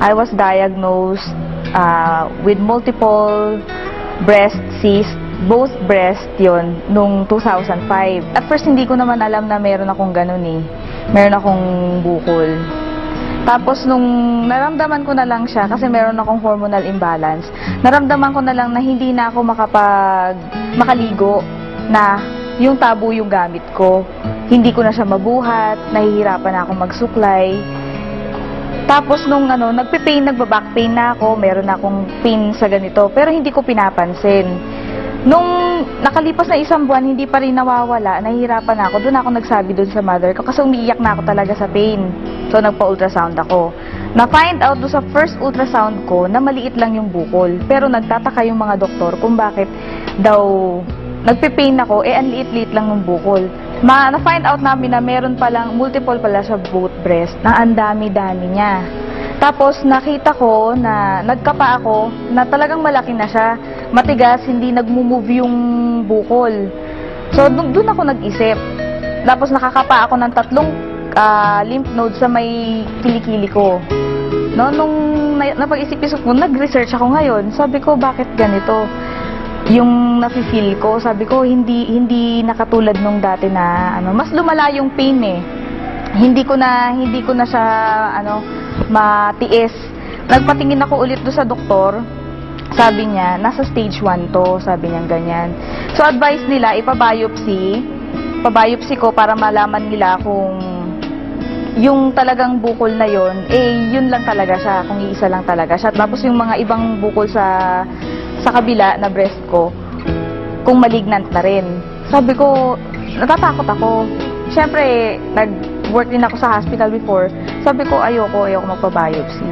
I was diagnosed with multiple breast cysts, both breast yon nung 2005. At first, hindi ko naman alam na meron akong ganun eh. Meron akong bukol. Tapos, nung naramdaman ko na lang siya, kasi meron akong hormonal imbalance, naramdaman ko na lang na hindi na ako makaligo, na yung tabo yung gamit ko. Hindi ko na siya mabuhat, nahihirapan na ako magsuklay. Tapos nung nagbaback pain na ako, meron na akong pain sa ganito, pero hindi ko pinapansin. Nung nakalipas na isang buwan, hindi pa rin nawawala, nahihirapan na ako. Doon ako nagsabi doon sa mother ko kasi umiiyak na ako talaga sa pain. So nagpa-ultrasound ako. Na-find out doon sa first ultrasound ko na maliit lang yung bukol. Pero nagtataka yung mga doktor kung bakit daw nagpe-pain ako, ang liit-liit lang ng bukol. Na-find out namin na meron palang, multiple pala sa both breast, na ang dami-dami niya. Tapos nakita ko na nagkapa ako, na talagang malaki na siya. Matigas, hindi nagmo-move yung bukol. So doon ako nag-isip. Tapos nakakapa ako ng 3 lymph nodes sa may kilikili ko. No, nung napag-isip-isip ko, nag-research ako ngayon. Sabi ko, bakit ganito? Yung nafe-feel ko, sabi ko, hindi nakatulad nung dati na mas lumala yung pain eh. Hindi ko na siya matiis. Nagpatingin ako ulit do sa doktor. Sabi niya, nasa stage 1 to, sabi niya ganyan. So advice nila ipa-biopsy ko para malaman nila kung yung talagang bukol na yon, yun lang talaga siya, kung iisa lang talaga siya. Tapos yung mga ibang bukol sa kabila na breast ko, kung malignant na rin. Sabi ko, natatakot ako. Siyempre, nag-work din ako sa hospital before. Sabi ko, ayoko magpa-biopsy.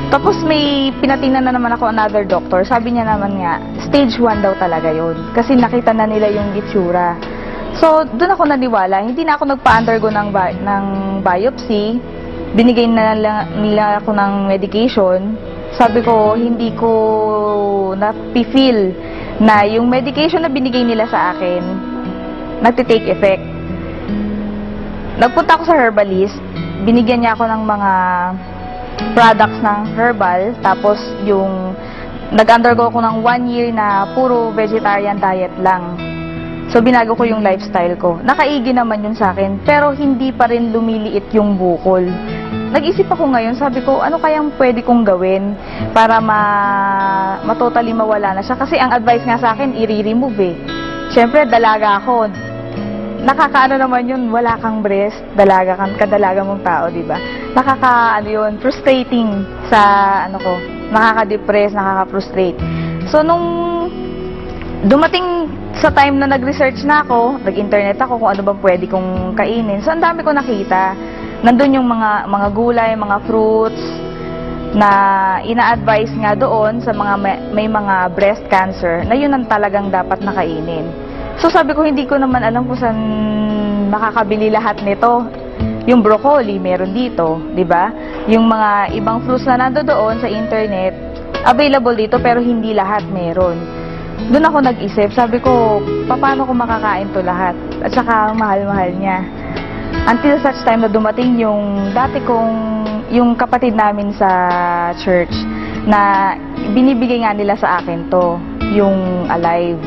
Tapos may pinatingnan na naman ako another doctor. Sabi niya naman nga, stage 1 daw talaga yun. Kasi nakita na nila yung itsura. So, doon ako naniwala. Hindi na ako nagpa-undergo ng biopsy. Binigay na nila ako ng medication. Sabi ko, hindi ko na-feel na yung medication na binigay nila sa akin, nagtitake effect. Nagpunta ako sa herbalist, binigyan niya ako ng mga products ng herbal, tapos yung nag-undergo ako ng 1 year na puro vegetarian diet lang. So, binago ko yung lifestyle ko. Nakaigi naman yun sa akin, pero hindi pa rin lumiliit yung bukol. Nag-isip ako ngayon, sabi ko, ano kayang pwede kong gawin para totally mawala na siya? Kasi ang advice nga sa akin, i-remove eh. Siyempre, dalaga ako. Nakakaano naman yun, wala kang breast, kadalaga mong tao, di ba? Frustrating sa nakaka-depress, nakaka-frustrate. So, nung dumating sa time na nag-research na ako, nag-internet ako kung ano bang pwede kong kainin. So, ang dami ko nakita. Nandun yung mga gulay, mga fruits na ina-advise nga doon sa mga may mga breast cancer na yun ang talagang dapat nakainin. So sabi ko, hindi ko naman alam kung saan makakabili lahat nito. Yung broccoli, meron dito, di ba? Yung mga ibang fruits na nando doon sa internet, available dito pero hindi lahat meron. Doon ako nag-isip, sabi ko, paano ko makakain to lahat? At saka mahal-mahal niya. Until such time na dumating yung yung kapatid namin sa church na binibigay nga nila sa akin to, yung Alive.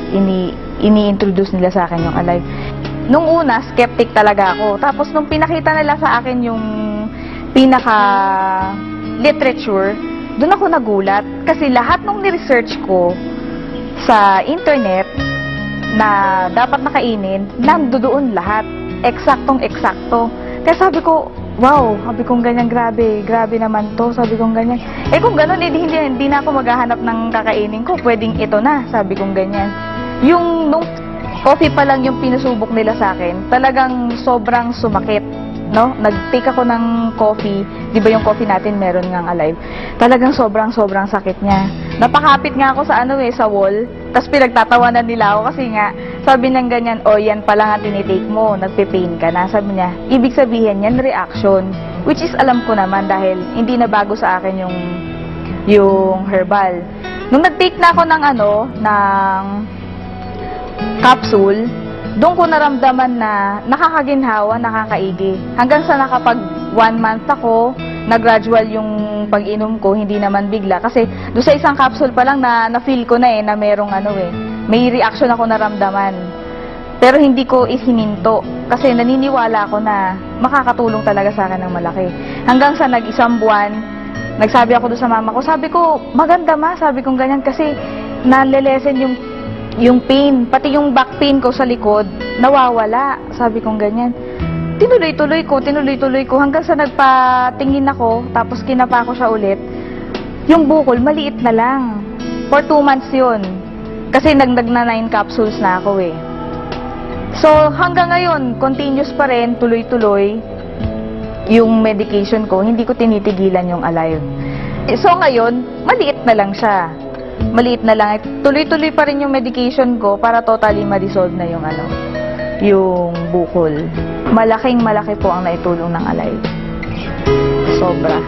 Ini-introduce nila sa akin yung Alive. Nung una, skeptic talaga ako. Tapos nung pinakita nila sa akin yung pinaka-literature, doon ako nagulat. Kasi lahat nung ni-research ko sa internet na dapat nakainin, nandoon lahat. Eksaktong-eksakto. Kaya sabi ko, wow, sabi kong ganyan, grabe naman to, sabi kong ganyan. Kung gano'n, hindi na ako maghahanap ng kakainin ko, pwedeng ito na, sabi kong ganyan. Nung coffee pa lang yung pinasubok nila sa akin, talagang sobrang sumakit, no? Nag-take ako ng coffee, di ba yung coffee natin meron ngang Alive? Talagang sobrang sakit niya. Napakapit nga ako sa sa wall, tapos pinagtatawanan nila ako kasi nga, sabi niyang ganyan, yan pa lang ang tinitake mo, nagpe-pain ka na. Sabi niya, ibig sabihin yan, reaction. Which is alam ko naman dahil hindi na bago sa akin yung herbal. Nung nag-take na ako ng capsule, doon ko naramdaman na nakakaginhawa, nakakaigi. Hanggang sa nakapag 1 month ako, na-gradual yung pag-inom ko, hindi naman bigla. Kasi doon sa isang capsule pa lang na-feel ko na na merong may reaction ako naramdaman. Pero hindi ko isininto kasi naniniwala ako na makakatulong talaga sa akin ng malaki. Hanggang sa nag-isang buwan, nagsabi ako doon sa mama ko, sabi ko, maganda ma, sabi kong ganyan kasi nalelesen yung pain, pati yung back pain ko sa likod, nawawala, sabi kong ganyan. Tinuloy-tuloy ko hanggang sa nagpatingin ako, tapos kinapa ko siya ulit. Yung bukol, maliit na lang. For 2 months yun. Kasi na 9 capsules na ako eh. So, hanggang ngayon, continuous pa rin, tuloy-tuloy yung medication ko. Hindi ko tinitigilan yung Alive. So, ngayon, maliit na lang siya. Maliit na lang. Tuloy-tuloy pa rin yung medication ko para totally ma-resolve na yung bukol. Malaking malaki po ang naitulong ng Alive. Sobra.